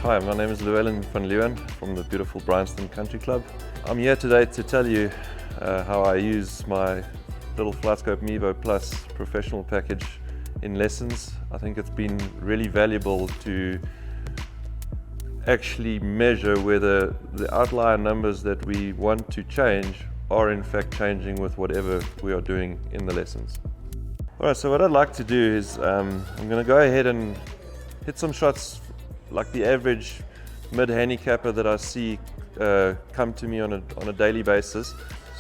Hi, my name is Llewelynn van Leeuwen from the beautiful Bryanston Country Club. I'm here today to tell you how I use my little FlightScope Mevo Plus professional package in lessons. I think it's been really valuable to actually measure whether the outlier numbers that we want to change are in fact changing with whatever we are doing in the lessons. Alright, so what I'd like to do is I'm going to go ahead and hit some shots like the average mid-handicapper that I see come to me on a daily basis.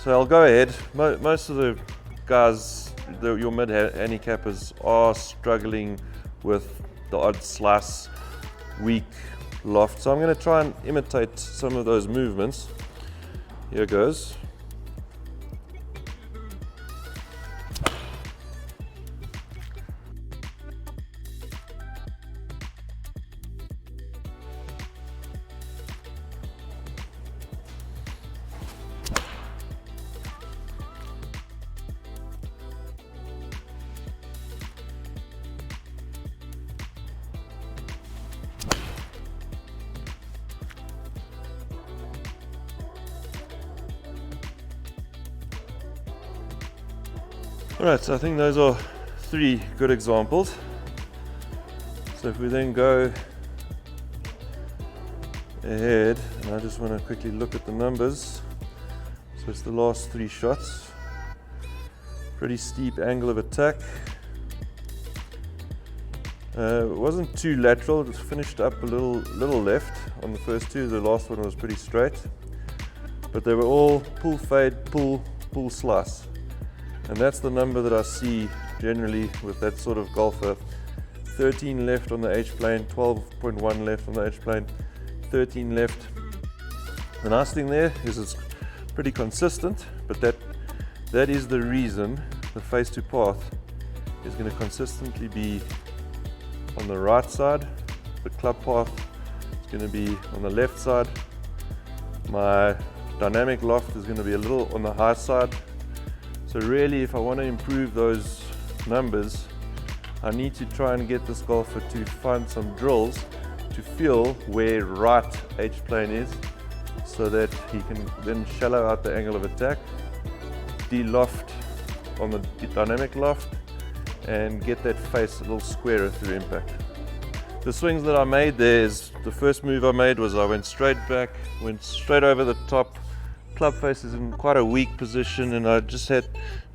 So I'll go ahead. Most of the guys, your mid-handicappers, are struggling with the odd slice, weak loft. So I'm going to try and imitate some of those movements. Here goes. Alright, so I think those are three good examples. So if we then go ahead, and I just want to quickly look at the numbers. So it's the last three shots. Pretty steep angle of attack. It wasn't too lateral, it was finished up a little left on the first two. The last one was pretty straight. But they were all pull fade, pull slice. And that's the number that I see generally with that sort of golfer. 13 left on the H-plane, 12.1 left on the H-plane, 13 left. The nice thing there is it's pretty consistent, but that is the reason the face to path is going to consistently be on the right side. The club path is going to be on the left side. My dynamic loft is going to be a little on the high side. So really, if I want to improve those numbers, I need to try and get this golfer to find some drills to feel where right H-plane is, so that he can then shallow out the angle of attack, de-loft on the dynamic loft, and get that face a little squarer through impact. The swings that I made there is, the first move I made was I went straight back, went straight over the top. Club face is in quite a weak position, and I just had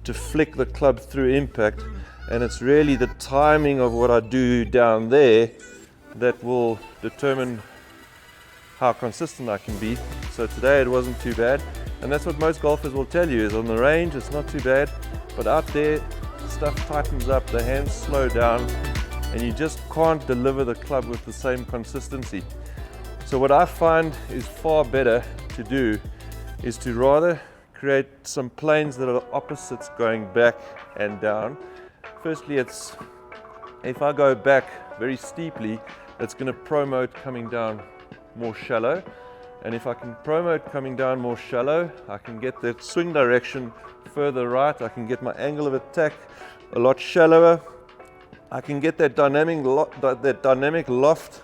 to flick the club through impact, and it's really the timing of what I do down there that will determine how consistent I can be. So today it wasn't too bad, and that's what most golfers will tell you, is on the range it's not too bad, but out there stuff tightens up, the hands slow down, and you just can't deliver the club with the same consistency. So what I find is far better to do is to rather create some planes that are opposites going back and down. Firstly, it's if I go back very steeply, it's going to promote coming down more shallow. And if I can promote coming down more shallow, I can get that swing direction further right. I can get my angle of attack a lot shallower. I can get that dynamic loft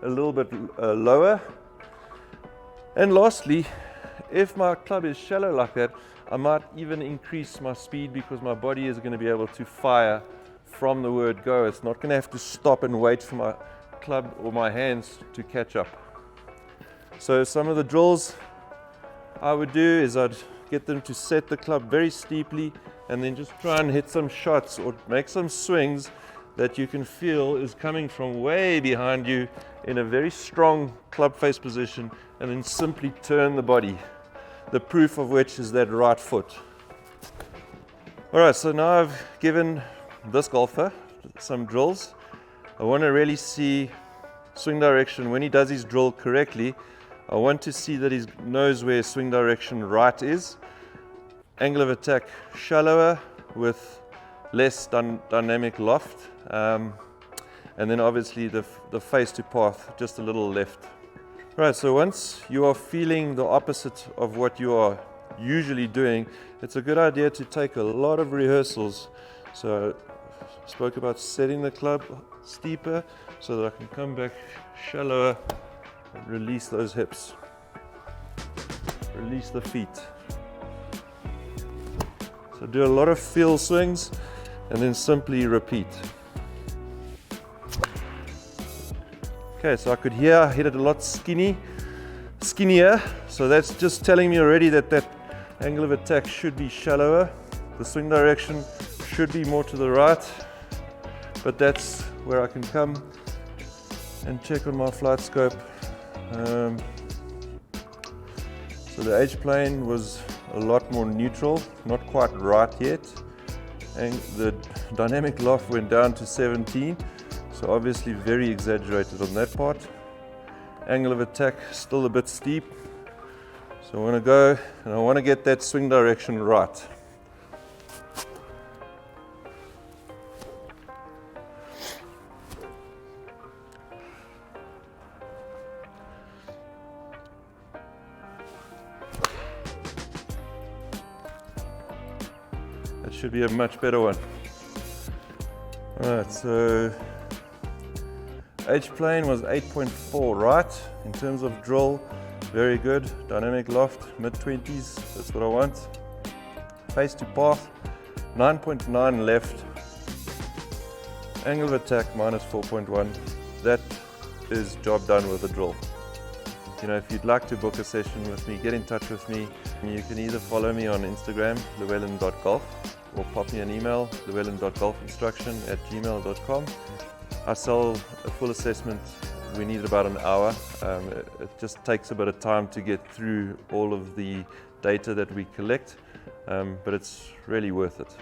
a little bit lower. And lastly, if my club is shallow like that, I might even increase my speed, because my body is going to be able to fire from the word go. It's not going to have to stop and wait for my club or my hands to catch up. So some of the drills I would do is I'd get them to set the club very steeply, and then just try and hit some shots or make some swings that you can feel is coming from way behind you in a very strong club face position, and then simply turn the body. The proof of which is that right foot. Alright, so now I've given this golfer some drills. I want to really see swing direction. When he does his drill correctly, I want to see that he knows where swing direction right is. Angle of attack shallower with less dynamic loft. And then obviously the face to path just a little left. Right, so once you are feeling the opposite of what you are usually doing, it's a good idea to take a lot of rehearsals. So I spoke about setting the club steeper so that I can come back shallower Release those hips. Release the feet. So do a lot of feel swings and then simply repeat. Okay, so I could hear I hit it a lot skinnier. So that's just telling me already that that angle of attack should be shallower. The swing direction should be more to the right, but that's where I can come and check on my flight scope. So the H-plane was a lot more neutral, not quite right yet, and the dynamic loft went down to 17, so obviously very exaggerated on that part. Angle of attack still a bit steep, so I want to go and I want to get that swing direction right. That should be a much better one. Alright, so H-plane was 8.4 right in terms of drill, very good. Dynamic loft, mid-20s, that's what I want. Face to path, 9.9 left. Angle of attack, minus 4.1. That is job done with the drill. You know, if you'd like to book a session with me, get in touch with me. You can either follow me on Instagram, Llewelyn.golf, or pop me an email, llewellyn.golfinstruction@gmail.com. I sell a full assessment. We need about an hour. It just takes a bit of time to get through all of the data that we collect, but it's really worth it.